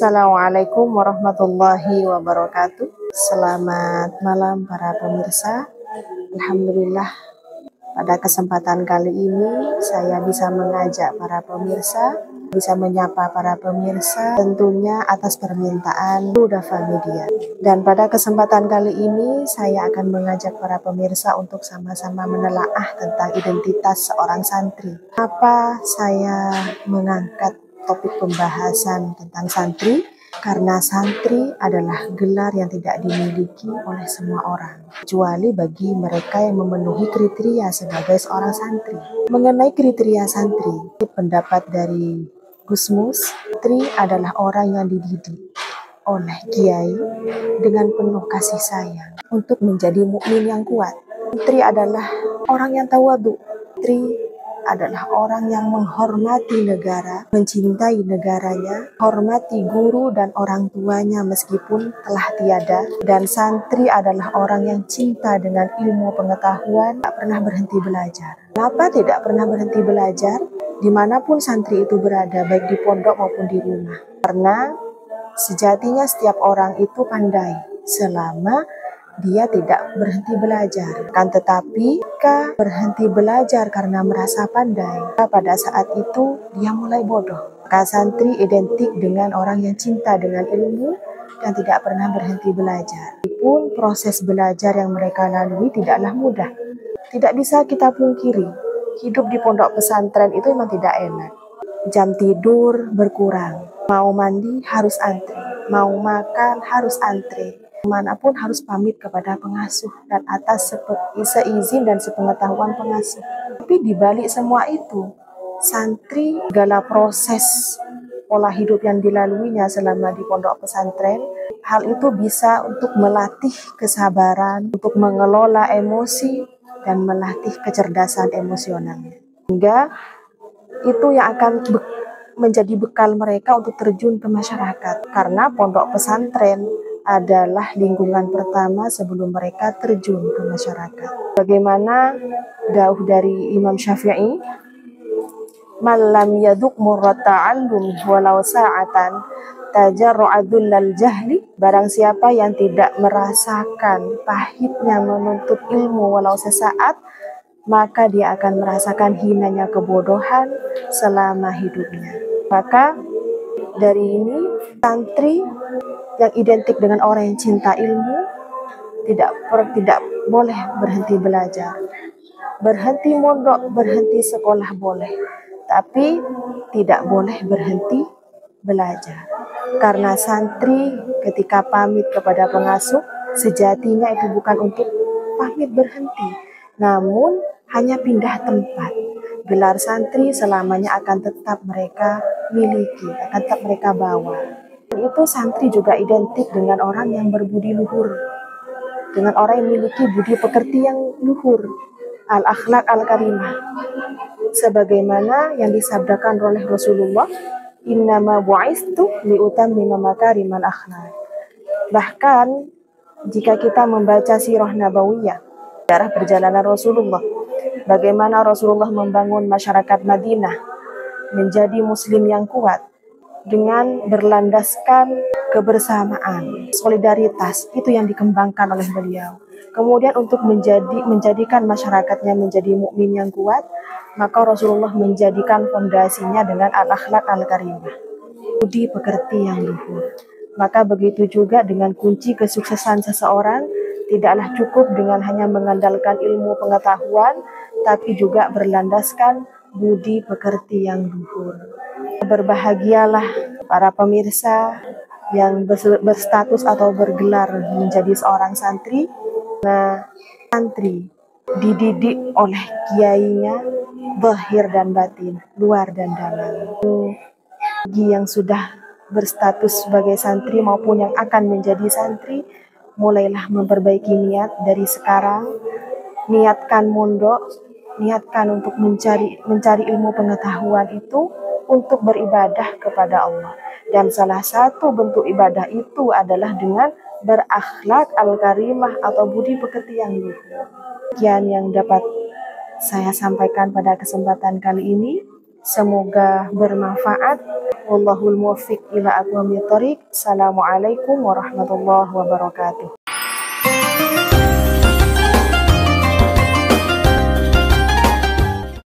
Assalamualaikum warahmatullahi wabarakatuh. Selamat malam para pemirsa. Alhamdulillah, pada kesempatan kali ini saya bisa mengajak para pemirsa, bisa menyapa para pemirsa, tentunya atas permintaan Dafa Media. Dan pada kesempatan kali ini saya akan mengajak para pemirsa untuk sama-sama menelaah tentang identitas seorang santri. Apa saya mengangkat topik pembahasan tentang santri? Karena santri adalah gelar yang tidak dimiliki oleh semua orang, kecuali bagi mereka yang memenuhi kriteria sebagai seorang santri. Mengenai kriteria santri, pendapat dari Gusmus, santri adalah orang yang dididik oleh kiai dengan penuh kasih sayang untuk menjadi mukmin yang kuat. Santri adalah orang yang tawadhu. Santri adalah orang yang menghormati negara, mencintai negaranya, hormati guru dan orang tuanya meskipun telah tiada. Dan santri adalah orang yang cinta dengan ilmu pengetahuan, tak pernah berhenti belajar. Kenapa tidak pernah berhenti belajar? Dimanapun santri itu berada, baik di pondok maupun di rumah. Karena sejatinya setiap orang itu pandai selama dia tidak berhenti belajar. Kan tetapi jika berhenti belajar karena merasa pandai, pada saat itu dia mulai bodoh. Maka santri identik dengan orang yang cinta dengan ilmu dan tidak pernah berhenti belajar. Meskipun proses belajar yang mereka lalui tidaklah mudah. Tidak bisa kita pungkiri, hidup di pondok pesantren itu memang tidak enak. Jam tidur berkurang, mau mandi harus antri, mau makan harus antri. Manapun harus pamit kepada pengasuh dan atas seizin dan sepengetahuan pengasuh. Tapi dibalik semua itu, santri segala proses pola hidup yang dilaluinya selama di pondok pesantren, hal itu bisa untuk melatih kesabaran, untuk mengelola emosi dan melatih kecerdasan emosionalnya. Hingga itu yang akan menjadi bekal mereka untuk terjun ke masyarakat. Karena pondok pesantren adalah lingkungan pertama sebelum mereka terjun ke masyarakat. Bagaimana dauh dari Imam Syafi'i, "Man lam yaduk murrata 'allumi walau sa'atan tajarru'a dhullal jahli." Barang siapa yang tidak merasakan pahitnya menuntut ilmu walau sesaat, maka dia akan merasakan hinanya kebodohan selama hidupnya. Maka dari ini, santri yang identik dengan orang yang cinta ilmu tidak boleh berhenti belajar. Berhenti mondok, berhenti sekolah boleh, tapi tidak boleh berhenti belajar. Karena santri ketika pamit kepada pengasuh, sejatinya itu bukan untuk pamit berhenti, namun hanya pindah tempat. Gelar santri selamanya akan tetap mereka miliki, akan tetap mereka bawa. Dan itu santri juga identik dengan orang yang berbudi luhur, dengan orang yang memiliki budi pekerti yang luhur, al-akhlak al-karimah. Sebagaimana yang disabdakan oleh Rasulullah, "Innama bu'istu liutammima makarimal akhlak." Bahkan jika kita membaca sirah nabawiyah, sejarah perjalanan Rasulullah, bagaimana Rasulullah membangun masyarakat Madinah menjadi muslim yang kuat dengan berlandaskan kebersamaan, solidaritas, itu yang dikembangkan oleh beliau. Kemudian untuk menjadikan masyarakatnya menjadi mukmin yang kuat, maka Rasulullah menjadikan fondasinya dengan al-akhlak al-karimah, budi pekerti yang luhur. Maka begitu juga dengan kunci kesuksesan seseorang, tidaklah cukup dengan hanya mengandalkan ilmu pengetahuan, tapi juga berlandaskan budi pekerti yang luhur. Berbahagialah para pemirsa yang berstatus atau bergelar menjadi seorang santri. Nah, santri dididik oleh kiainya, zahir dan batin, luar dan dalam. Bagi yang sudah berstatus sebagai santri maupun yang akan menjadi santri, mulailah memperbaiki niat dari sekarang. Niatkan mondok, niatkan untuk mencari ilmu pengetahuan itu untuk beribadah kepada Allah. Dan salah satu bentuk ibadah itu adalah dengan berakhlak al-karimah atau budi pekerti yang luhur. Sekian yang dapat saya sampaikan pada kesempatan kali ini. Semoga bermanfaat. Wallahul muwaffiq ila aqwamit thoriq. Assalamualaikum warahmatullahi wabarakatuh.